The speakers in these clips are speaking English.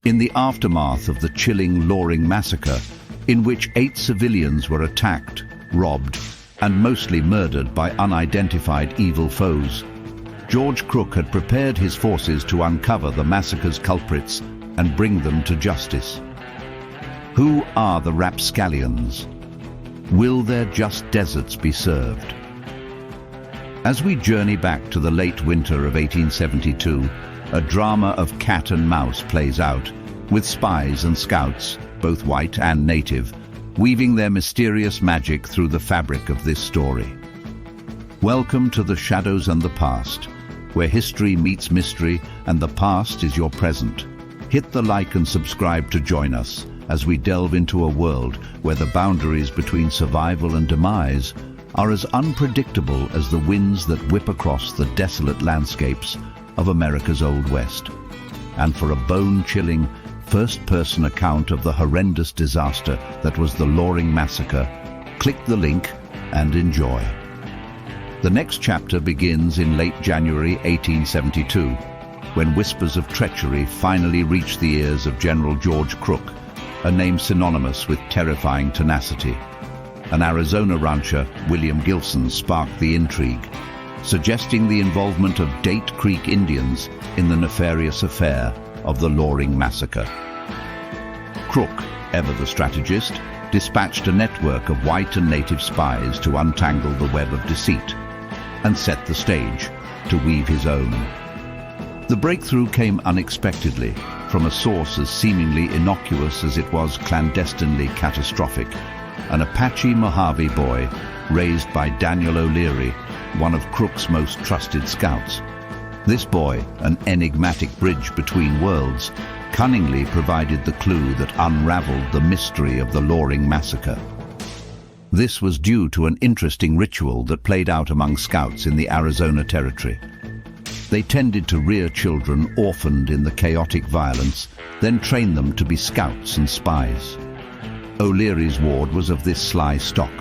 In the aftermath of the chilling Loring Massacre, in which 8 civilians were attacked, robbed, and mostly murdered by unidentified evil foes, George Crook had prepared his forces to uncover the massacre's culprits and bring them to justice. Who are the rapscallions? Will their just deserts be served? As we journey back to the late winter of 1872, a drama of cat and mouse plays out, with spies and scouts, both white and native, weaving their mysterious magic through the fabric of this story. Welcome to the shadows and the past, where history meets mystery and the past is your present. Hit the like and subscribe to join us as we delve into a world where the boundaries between survival and demise are as unpredictable as the winds that whip across the desolate landscapes of America's Old West. And for a bone-chilling, first-person account of the horrendous disaster that was the Loring Massacre, click the link and enjoy. The next chapter begins in late January 1872, when whispers of treachery finally reach the ears of General George Crook, a name synonymous with terrifying tenacity. An Arizona rancher, William Gilson, sparked the intrigue, suggesting the involvement of Date Creek Indians in the nefarious affair of the Loring Massacre. Crook, ever the strategist, dispatched a network of white and native spies to untangle the web of deceit and set the stage to weave his own. The breakthrough came unexpectedly from a source as seemingly innocuous as it was clandestinely catastrophic, an Apache Mojave boy raised by Daniel O'Leary, one of Crook's most trusted scouts. This boy, an enigmatic bridge between worlds, cunningly provided the clue that unraveled the mystery of the Loring Massacre. This was due to an interesting ritual that played out among scouts in the Arizona Territory. They tended to rear children orphaned in the chaotic violence, then train them to be scouts and spies. O'Leary's ward was of this sly stock,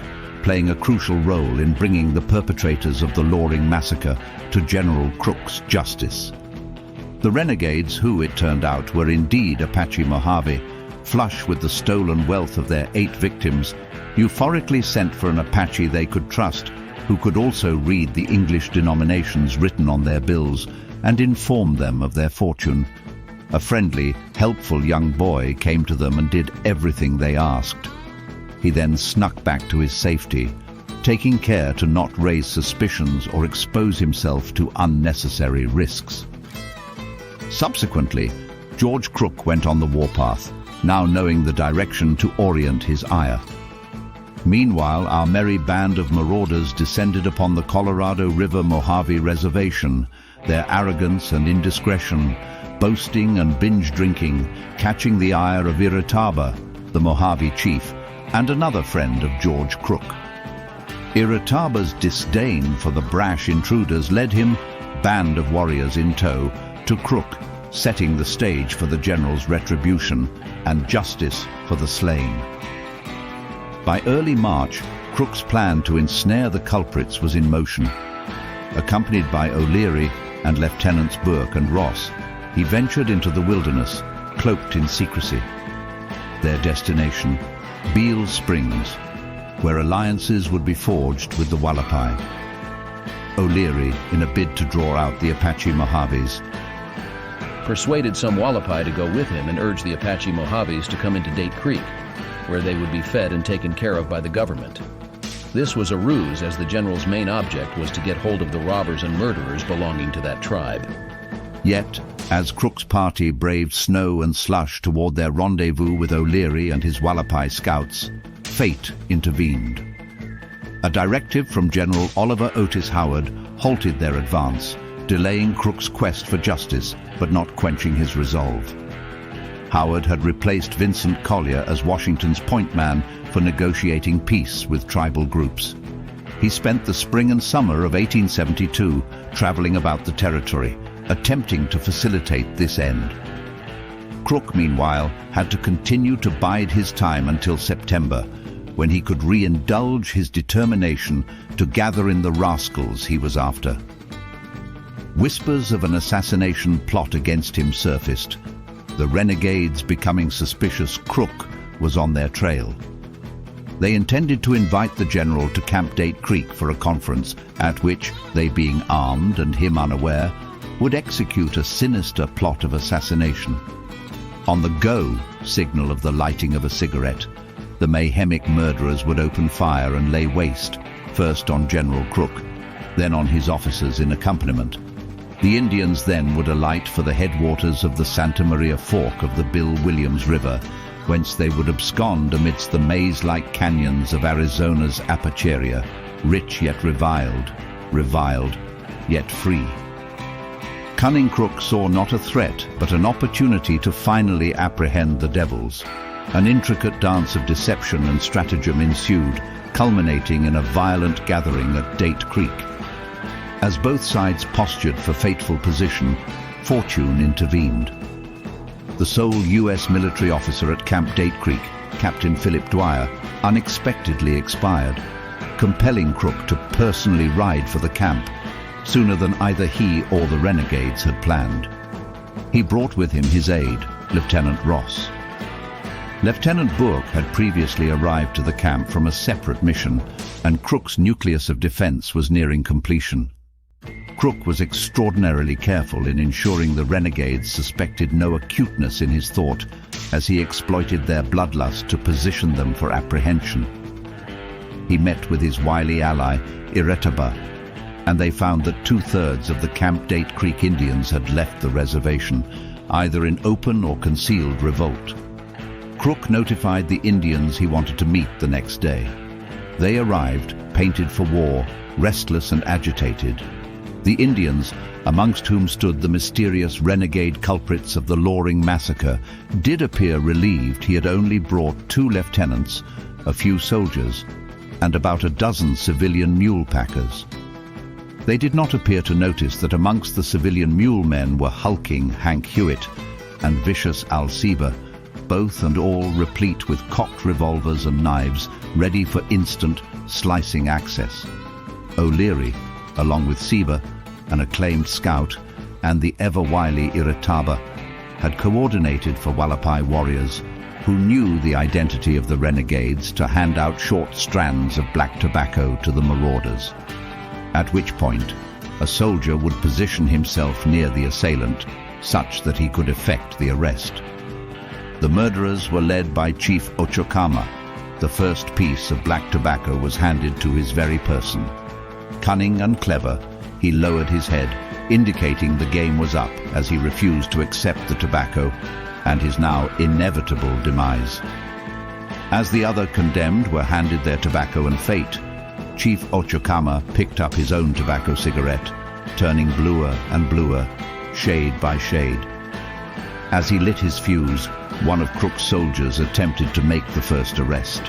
playing a crucial role in bringing the perpetrators of the Loring Massacre to General Crook's justice. The renegades, who, it turned out, were indeed Apache Mojave, flush with the stolen wealth of their 8 victims, euphorically sent for an Apache they could trust, who could also read the English denominations written on their bills and inform them of their fortune. A friendly, helpful young boy came to them and did everything they asked. He then snuck back to his safety, taking care to not raise suspicions or expose himself to unnecessary risks. Subsequently, George Crook went on the warpath, now knowing the direction to orient his ire. Meanwhile, our merry band of marauders descended upon the Colorado River Mojave Reservation, their arrogance and indiscretion, boasting and binge-drinking, catching the ire of Iritaba, the Mojave chief, and another friend of George Crook. Iritaba's disdain for the brash intruders led him, band of warriors in tow, to Crook, setting the stage for the general's retribution and justice for the slain. By early March, Crook's plan to ensnare the culprits was in motion. Accompanied by O'Leary and Lieutenants Burke and Ross, he ventured into the wilderness, cloaked in secrecy. Their destination, Beale Springs, where alliances would be forged with the Wallapai. O'Leary, in a bid to draw out the Apache Mojaves, persuaded some Wallapai to go with him and urged the Apache Mojaves to come into Date Creek, where they would be fed and taken care of by the government. This was a ruse, as the general's main object was to get hold of the robbers and murderers belonging to that tribe. Yet, as Crook's party braved snow and slush toward their rendezvous with O'Leary and his Wallapai scouts, fate intervened. A directive from General Oliver Otis Howard halted their advance, delaying Crook's quest for justice, but not quenching his resolve. Howard had replaced Vincent Collier as Washington's point man for negotiating peace with tribal groups. He spent the spring and summer of 1872 traveling about the territory, attempting to facilitate this end. Crook, meanwhile, had to continue to bide his time until September, when he could re-indulge his determination to gather in the rascals he was after. Whispers of an assassination plot against him surfaced, The renegades, becoming suspicious, Crook was on their trail. They intended to invite the general to Camp Date Creek for a conference at which they, being armed and him unaware, would execute a sinister plot of assassination. On the go signal of the lighting of a cigarette, the mayhemic murderers would open fire and lay waste, first on General Crook, then on his officers in accompaniment. The Indians then would alight for the headwaters of the Santa Maria Fork of the Bill Williams River, whence they would abscond amidst the maze-like canyons of Arizona's Apache, rich yet reviled, reviled yet free. Cunning Crook saw not a threat, but an opportunity to finally apprehend the devils. An intricate dance of deception and stratagem ensued, culminating in a violent gathering at Date Creek. As both sides postured for fateful position, fortune intervened. The sole U.S. military officer at Camp Date Creek, Captain Philip Dwyer, unexpectedly expired, compelling Crook to personally ride for the camp, sooner than either he or the renegades had planned. He brought with him his aide, Lieutenant Ross. Lieutenant Bourke had previously arrived to the camp from a separate mission, and Crook's nucleus of defense was nearing completion. Crook was extraordinarily careful in ensuring the renegades suspected no acuteness in his thought as he exploited their bloodlust to position them for apprehension. He met with his wily ally, Iretaba, and they found that 2/3 of the Camp Date Creek Indians had left the reservation, either in open or concealed revolt. Crook notified the Indians he wanted to meet the next day. They arrived, painted for war, restless and agitated. The Indians, amongst whom stood the mysterious renegade culprits of the Loring Massacre, did appear relieved he had only brought 2 lieutenants, a few soldiers, and about a dozen civilian mule packers. They did not appear to notice that amongst the civilian mule men were hulking Hank Hewitt and vicious Al Seba, both and all replete with cocked revolvers and knives, ready for instant, slicing access. O'Leary, along with Seba, an acclaimed scout, and the ever-wily Iretaba, had coordinated for Wallapai warriors who knew the identity of the renegades to hand out short strands of black tobacco to the marauders, at which point a soldier would position himself near the assailant such that he could effect the arrest. The murderers were led by Chief Ochokama. The first piece of black tobacco was handed to his very person. Cunning and clever, he lowered his head, indicating the game was up as he refused to accept the tobacco and his now inevitable demise. As the other condemned were handed their tobacco and fate, Chief Ochokama picked up his own tobacco cigarette, turning bluer and bluer, shade by shade. As he lit his fuse, one of Crook's soldiers attempted to make the first arrest.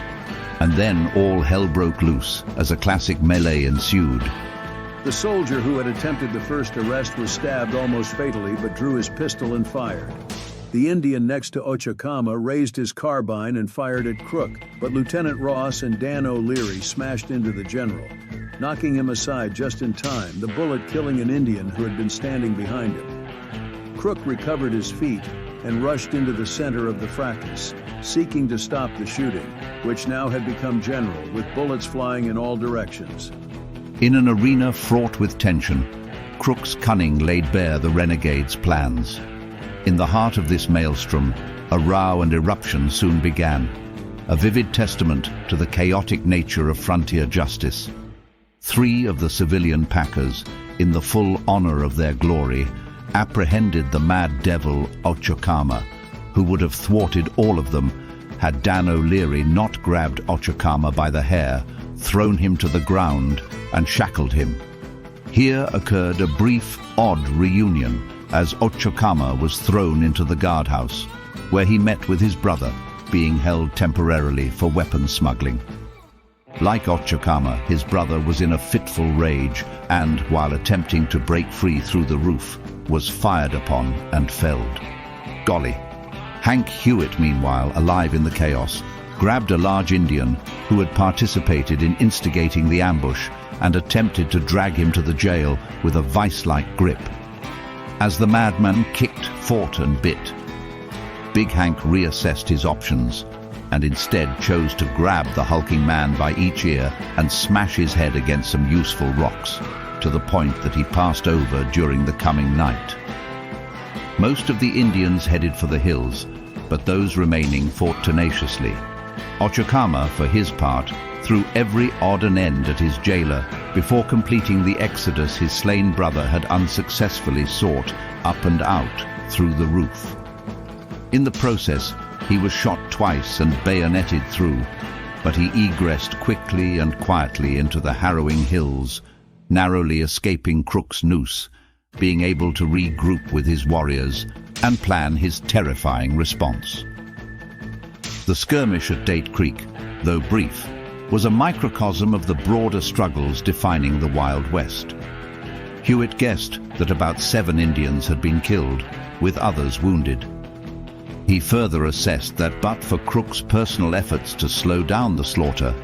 And then all hell broke loose as a classic melee ensued. The soldier who had attempted the first arrest was stabbed almost fatally but drew his pistol and fired. The Indian next to Ochokama raised his carbine and fired at Crook, but Lieutenant Ross and Dan O'Leary smashed into the general, knocking him aside just in time, the bullet killing an Indian who had been standing behind him. Crook recovered his feet and rushed into the center of the fracas, seeking to stop the shooting, which now had become general, with bullets flying in all directions. In an arena fraught with tension, Crook's cunning laid bare the renegades' plans. In the heart of this maelstrom, a row and eruption soon began, a vivid testament to the chaotic nature of frontier justice. 3 of the civilian packers, in the full honor of their glory, apprehended the mad devil Ochokama, who would have thwarted all of them had Dan O'Leary not grabbed Ochokama by the hair, thrown him to the ground, and shackled him. Here occurred a brief, odd reunion as Ochokama was thrown into the guardhouse, where he met with his brother, being held temporarily for weapons smuggling. Like Ochokama, his brother was in a fitful rage and, while attempting to break free through the roof, was fired upon and felled. Golly. Hank Hewitt, meanwhile, alive in the chaos, grabbed a large Indian who had participated in instigating the ambush and attempted to drag him to the jail with a vice-like grip. As the madman kicked, fought and bit, Big Hank reassessed his options and instead chose to grab the hulking man by each ear and smash his head against some useful rocks, to the point that he passed over during the coming night. Most of the Indians headed for the hills, but those remaining fought tenaciously. Ochakama, for his part, threw every odd and end at his jailer before completing the exodus his slain brother had unsuccessfully sought up and out through the roof. In the process, he was shot twice and bayoneted through, but he egressed quickly and quietly into the harrowing hills, narrowly escaping Crook's noose, being able to regroup with his warriors and plan his terrifying response. The skirmish at Date Creek, though brief, was a microcosm of the broader struggles defining the Wild West. Hewitt guessed that about 7 Indians had been killed, with others wounded. He further assessed that but for Crook's personal efforts to slow down the slaughter,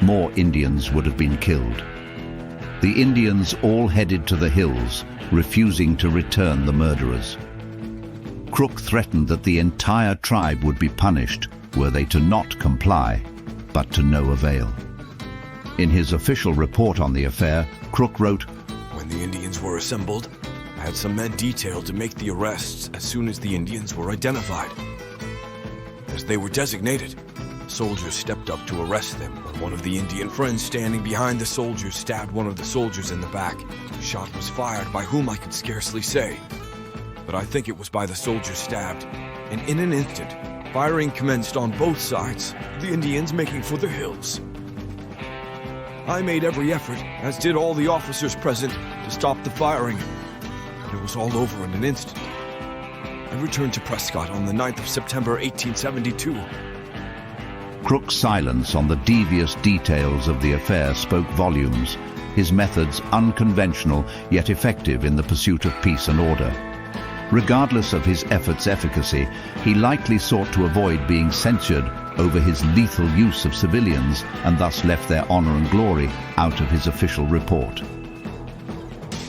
more Indians would have been killed. The Indians all headed to the hills, refusing to return the murderers. Crook threatened that the entire tribe would be punished were they to not comply, but to no avail. In his official report on the affair, Crook wrote, "When the Indians were assembled, I had some men detailed to make the arrests as soon as the Indians were identified. As they were designated, soldiers stepped up to arrest them when one of the Indian friends standing behind the soldiers stabbed one of the soldiers in the back. The shot was fired by whom I could scarcely say, but I think it was by the soldier stabbed, and in an instant, firing commenced on both sides, the Indians making for the hills. I made every effort, as did all the officers present, to stop the firing. It was all over in an instant. I returned to Prescott on the 9th of September, 1872. Crook's silence on the devious details of the affair spoke volumes, his methods unconventional yet effective in the pursuit of peace and order. Regardless of his efforts' efficacy, he likely sought to avoid being censured over his lethal use of civilians and thus left their honor and glory out of his official report.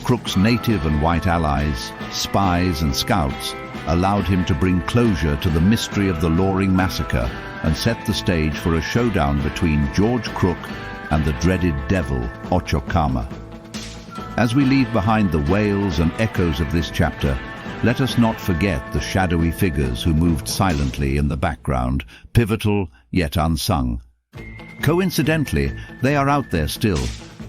Crook's native and white allies, spies and scouts, allowed him to bring closure to the mystery of the Loring Massacre and set the stage for a showdown between George Crook and the dreaded devil, Ochakama. As we leave behind the wails and echoes of this chapter, let us not forget the shadowy figures who moved silently in the background, pivotal yet unsung. Coincidentally, they are out there still,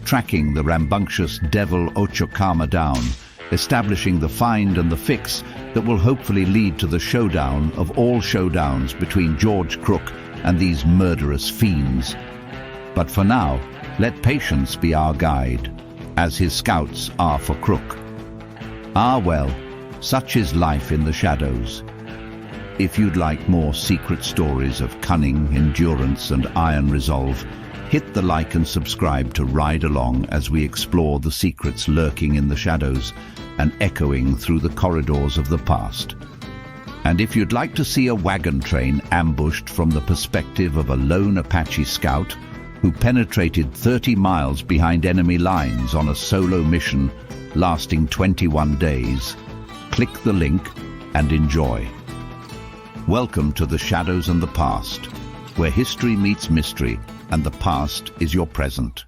tracking the rambunctious devil Ochakama down, establishing the find and the fix that will hopefully lead to the showdown of all showdowns between George Crook and these murderous fiends. But for now, let patience be our guide, as his scouts are for Crook. Ah well, such is life in the shadows. If you'd like more secret stories of cunning, endurance and iron resolve, hit the like and subscribe to ride along as we explore the secrets lurking in the shadows and echoing through the corridors of the past. And if you'd like to see a wagon train ambushed from the perspective of a lone Apache scout who penetrated 30 miles behind enemy lines on a solo mission lasting 21 days, click the link and enjoy. Welcome to the Shadows and the Past, where history meets mystery and the past is your present.